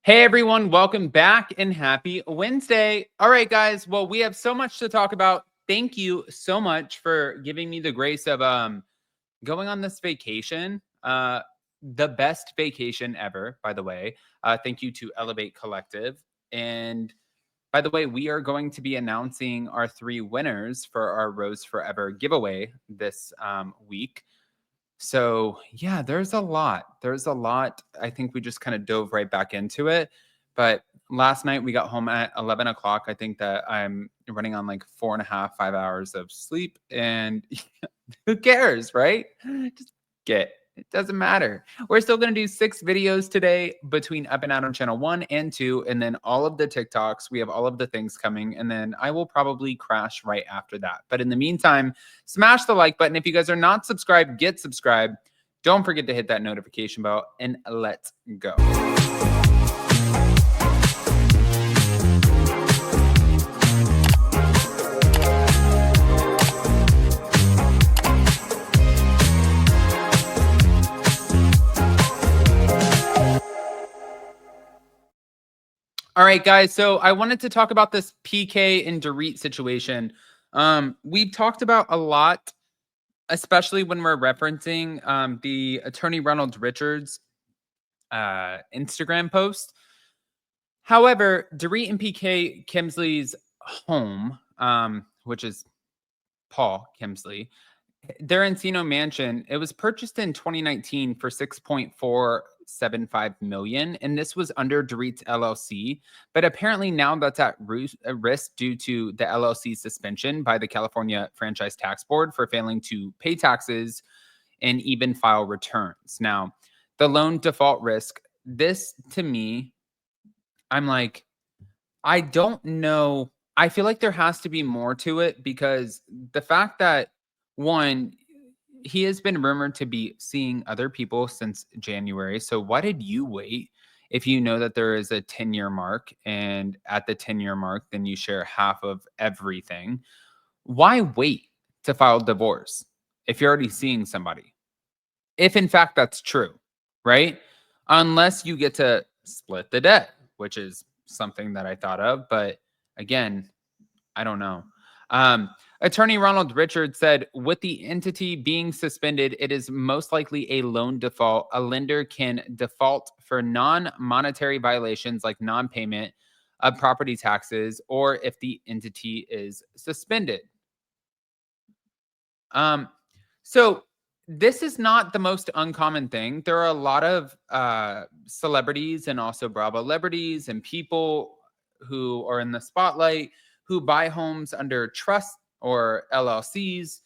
Hey everyone, welcome back and happy Wednesday. All right, guys. Well, we have so much to talk about. Thank you so much for giving me the grace of going on this vacation. The best vacation ever, by the way. Thank you to Elevate Collective. And by the way, we are going to be announcing our three winners for our Rose Forever giveaway this week. So, yeah, there's a lot. There's a lot. I think we just kind of dove right back into it. But last night we got home at 11 o'clock. I think that I'm running on like 4.5, 5 hours of sleep. And who cares, right? Just get it doesn't matter. We're still going to do 6 videos today between Up and Out on channel 1 and 2, and then all of the TikToks. We have all of the things coming, and then I will probably crash right after that. But in the meantime, smash the like button. If you guys are not subscribed, get subscribed. Don't forget to hit that notification bell, and let's go. All right, guys. So I wanted to talk about this PK and Dorit situation. We've talked about a lot, especially when we're referencing the attorney Ronald Richards Instagram post. However, Dorit and PK Kemsley's home, which is Paul Kemsley, their Encino mansion, it was purchased in 2019 for 6.475 million, and this was under Dorit's LLC. But apparently now that's at risk due to the LLC suspension by the California Franchise Tax Board for failing to pay taxes and even file returns. Now, the loan default risk, this to me, I'm like, I don't know. I feel like there has to be more to it because the fact that one, he has been rumored to be seeing other people since January. So why did you wait if you know that there is a 10-year mark, and at the 10-year mark, then you share half of everything? Why wait to file divorce if you're already seeing somebody? If in fact that's true, right? Unless you get to split the debt, which is something that I thought of. But again, I don't know. Um, Attorney Ronald Richards said, with the entity being suspended, it is most likely a loan default. A lender can default for non-monetary violations like non-payment of property taxes or if the entity is suspended. So this is not the most uncommon thing. There are a lot of celebrities and also Bravo celebrities and people who are in the spotlight who buy homes under trust or LLCs.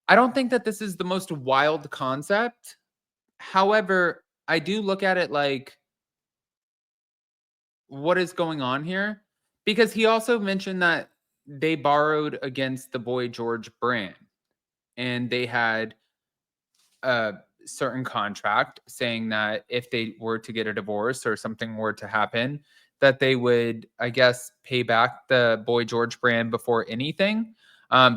I don't think that this is the most wild concept. However, I do look at it like, what is going on here? Because he also mentioned that they borrowed against the Boy George brand, and they had a certain contract saying that if they were to get a divorce or something were to happen, that they would, I guess, pay back the Boy George brand before anything,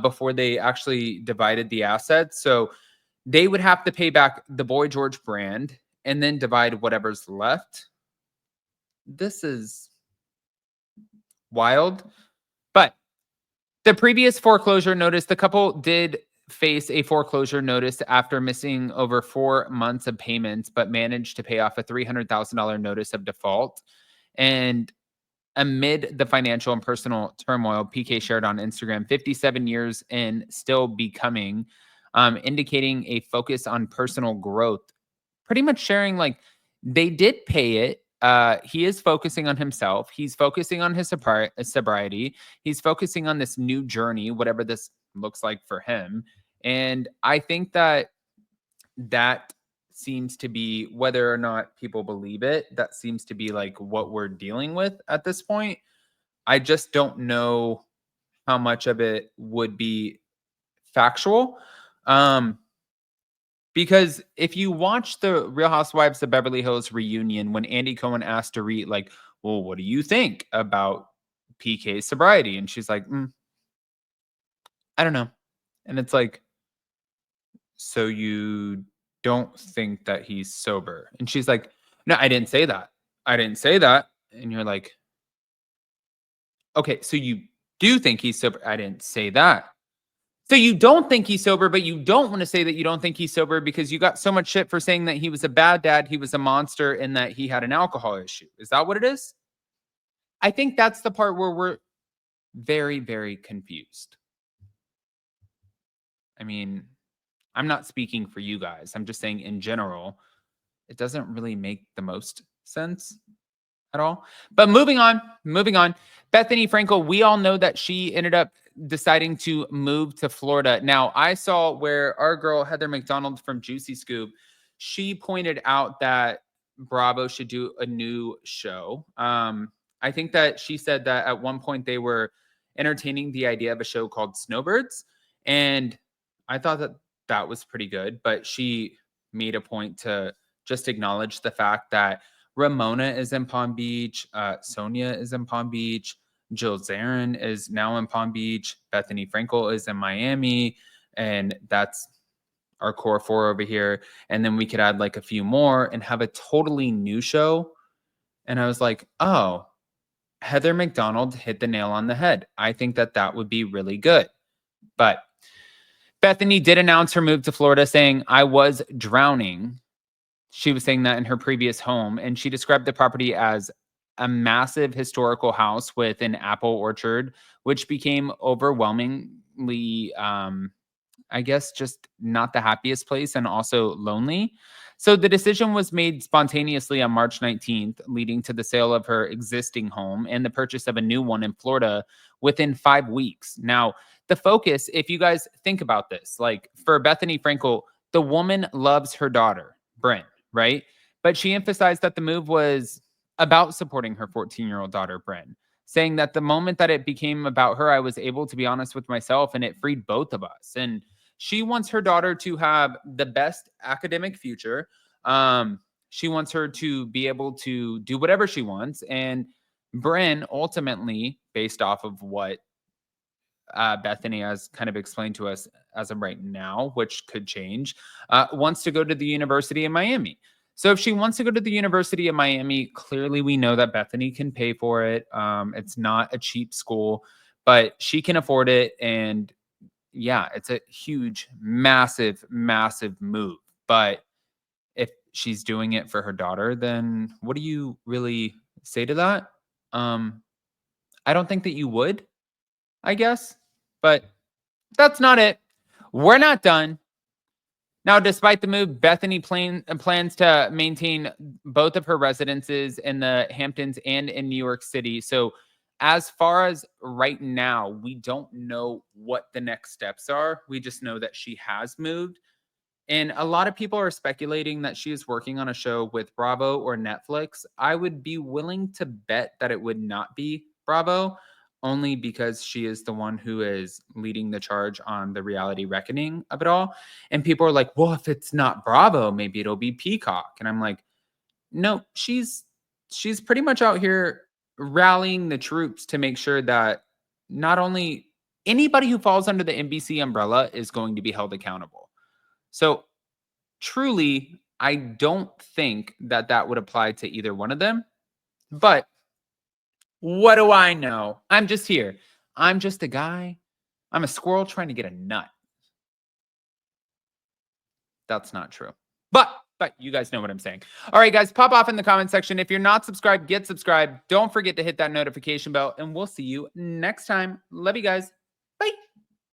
before they actually divided the assets. So they would have to pay back the Boy George brand and then divide whatever's left. This is wild. But the previous foreclosure notice, the couple did face a foreclosure notice after missing over 4 months of payments, but managed to pay off a $300,000 notice of default. And amid the financial and personal turmoil, PK shared on Instagram, 57 years in, still becoming, indicating a focus on personal growth. Pretty much sharing like they did pay it. He is focusing on himself. He's focusing on his sobriety. He's focusing on this new journey, whatever this looks like for him. And I think that that seems to be, whether or not people believe it, that seems to be like what we're dealing with at this point. I just don't know how much of it would be factual. Because if you watch the Real Housewives of Beverly Hills reunion, when Andy Cohen asked Dorit, like, well, what do you think about PK's sobriety? And she's like, I don't know. And it's like, so you don't think that he's sober? And she's like, no, I didn't say that. I didn't say that. And you're like, okay, so you do think he's sober. I didn't say that. So you don't think he's sober, but you don't want to say that you don't think he's sober because you got so much shit for saying that he was a bad dad, he was a monster, and that he had an alcohol issue. Is that what it is? I think that's the part where we're very, very confused. I mean, I'm not speaking for you guys. I'm just saying in general, it doesn't really make the most sense at all. But moving on. Bethenny Frankel, we all know that she ended up deciding to move to Florida. Now, I saw where our girl Heather McDonald from Juicy Scoop, she pointed out that Bravo should do a new show. I think that she said that at one point they were entertaining the idea of a show called Snowbirds, and I thought that that was pretty good, but she made a point to just acknowledge the fact that Ramona is in Palm Beach. Sonia is in Palm Beach. Jill Zarin is now in Palm Beach. Bethenny Frankel is in Miami. And that's our core four over here. And then we could add like a few more and have a totally new show. And I was like, oh, Heather McDonald hit the nail on the head. I think that that would be really good. But Bethenny did announce her move to Florida, saying, I was drowning. She was saying that in her previous home, and she described the property as a massive historical house with an apple orchard, which became overwhelmingly, I guess, just not the happiest place and also lonely. So the decision was made spontaneously on March 19th, leading to the sale of her existing home and the purchase of a new one in Florida within 5 weeks. Now, the focus, if you guys think about this, like for Bethenny Frankel, the woman loves her daughter, Bryn, right? But she emphasized that the move was about supporting her 14-year-old daughter, Bryn, saying that the moment that it became about her, I was able to be honest with myself and it freed both of us. And she wants her daughter to have the best academic future. She wants her to be able to do whatever she wants. And Bryn, ultimately, based off of what Bethenny has kind of explained to us as of right now, which could change, wants to go to the University of Miami. So if she wants to go to the University of Miami, clearly we know that Bethenny can pay for it. It's not a cheap school, but she can afford it. And yeah, it's a huge, massive, massive move. But if she's doing it for her daughter, then what do you really say to that? I don't think that you would, I guess, but that's not it. We're not done. Now, despite the move, Bethenny plans to maintain both of her residences in the Hamptons and in New York City. So, as far as right now, we don't know what the next steps are. We just know that she has moved. And a lot of people are speculating that she is working on a show with Bravo or Netflix. I would be willing to bet that it would not be Bravo, only because she is the one who is leading the charge on the reality reckoning of it all. And people are like, well, if it's not Bravo, maybe it'll be Peacock. And I'm like, no, she's pretty much out here rallying the troops to make sure that not only anybody who falls under the NBC umbrella is going to be held accountable. So truly, I don't think that that would apply to either one of them. But what do I know? I'm just here. I'm just a guy. I'm a squirrel trying to get a nut. That's not true. But you guys know what I'm saying. All right, guys, pop off in the comment section. If you're not subscribed, get subscribed. Don't forget to hit that notification bell, and we'll see you next time. Love you guys. Bye.